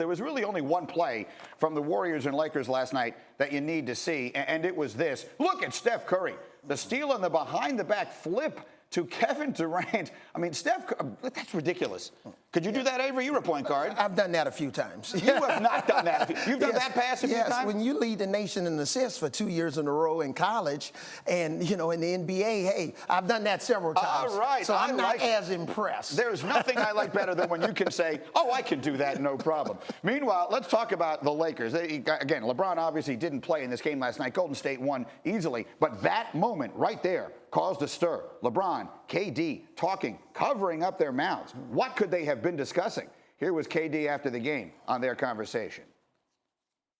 There was really only one play from the Warriors and Lakers last night that you need to see, and it was this. Look at Steph Curry. The steal and the behind-the-back flip to Kevin Durant. I mean, Steph, that's ridiculous. Could you do that, Avery? You're a point guard. I've done that a few times. You have not done that. You've done that pass a few times? Yes, when you lead the nation in assists for 2 years in a row in college and, in the NBA, hey, I've done that several times. All right. So I'm not as impressed. There's nothing I like better than when you can say, oh, I can do that, no problem. Meanwhile, let's talk about the Lakers. Again, LeBron obviously didn't play in this game last night. Golden State won easily. But that moment right there caused a stir. LeBron, KD, talking, covering up their mouths. What could they have been discussing? Here was KD after the game on their conversation.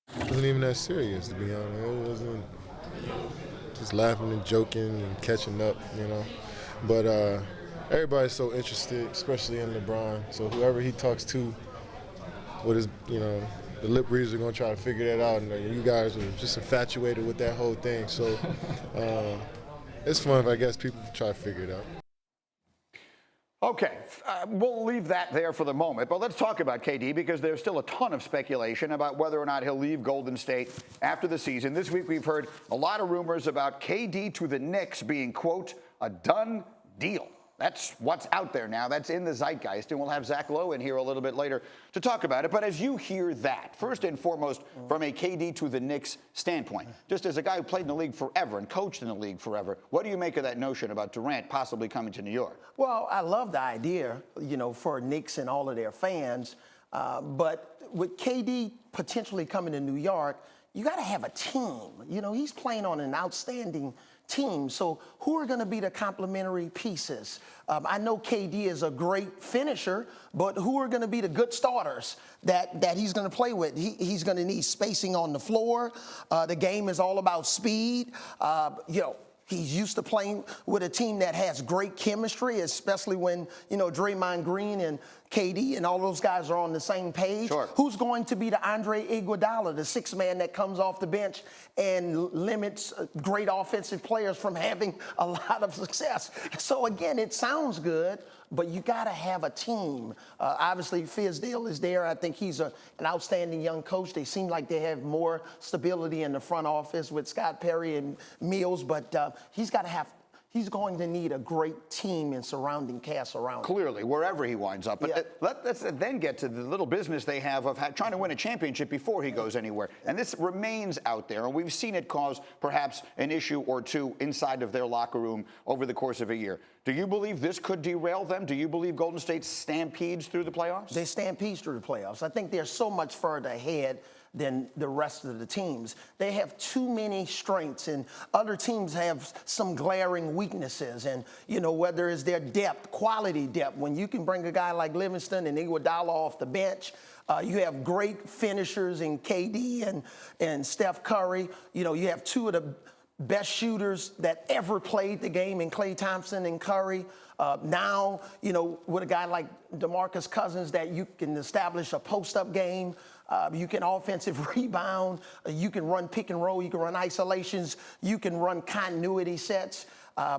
It wasn't even that serious, to be honest. It wasn't just laughing and joking and catching up, But everybody's so interested, especially in LeBron. So whoever he talks to, with his, the lip readers are going to try to figure that out. And you guys are just infatuated with that whole thing. So it's fun if I guess people try to figure it out. Okay, we'll leave that there for the moment, but let's talk about KD because there's still a ton of speculation about whether or not he'll leave Golden State after the season. This week we've heard a lot of rumors about KD to the Knicks being, quote, a done deal. That's what's out there now. That's in the zeitgeist, and we'll have Zach Lowe in here a little bit later to talk about it. But as you hear that, first and foremost, from a KD to the Knicks standpoint, just as a guy who played in the league forever and coached in the league forever, what do you make of that notion about Durant possibly coming to New York? Well, I love the idea, for Knicks and all of their fans. But with KD potentially coming to New York, you got to have a team. He's playing on an outstanding team. So who are going to be the complementary pieces? I know KD is a great finisher, but who are going to be the good starters that he's going to play with? He's going to need spacing on the floor. The game is all about speed. He's used to playing with a team that has great chemistry, especially when, Draymond Green and KD and all those guys are on the same page. Sure. Who's going to be the Andre Iguodala, the sixth man that comes off the bench and limits great offensive players from having a lot of success? So, again, it sounds good, but you got to have a team. Obviously, Fizdale is there. I think he's an outstanding young coach. They seem like they have more stability in the front office with Scott Perry and Mills, but he's going to need a great team and surrounding cast around him. Clearly, wherever he winds up. But let's then get to the little business they have of trying to win a championship before he goes anywhere. And this remains out there, and we've seen it cause perhaps an issue or two inside of their locker room over the course of a year. Do you believe this could derail them? Do you believe Golden State stampedes through the playoffs? They stampede through the playoffs. I think they're so much further ahead than the rest of the teams. They have too many strengths, and other teams have some glaring weaknesses. And, whether it's their depth, quality depth, when you can bring a guy like Livingston and Iguodala off the bench, you have great finishers in KD and Steph Curry. You have two of the best shooters that ever played the game in Klay Thompson and Curry. Now, with a guy like DeMarcus Cousins that you can establish a post-up game. You can offensive rebound. You can run pick and roll. You can run isolations. You can run continuity sets.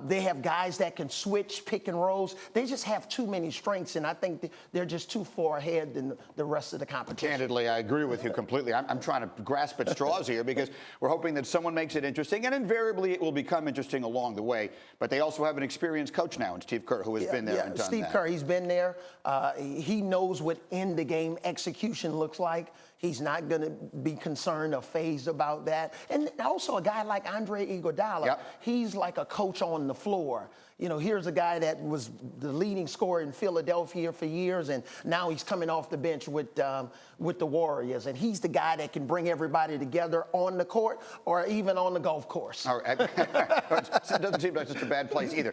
They have guys that can switch pick and rolls. They just have too many strengths, and I think they're just too far ahead than the rest of the competition. Candidly, I agree with you completely. I'm trying to grasp at straws here because we're hoping that someone makes it interesting, and invariably it will become interesting along the way. But they also have an experienced coach now in Steve Kerr, who has been there and done Steve that. Kerr, he's been there. He knows what in-the-game execution looks like. He's not going to be concerned or fazed about that. And also a guy like Andre Iguodala, he's like a coach on the floor. Here's a guy that was the leading scorer in Philadelphia for years, and now he's coming off the bench with the Warriors. And he's the guy that can bring everybody together on the court or even on the golf course. All right. It doesn't seem like such a bad place either.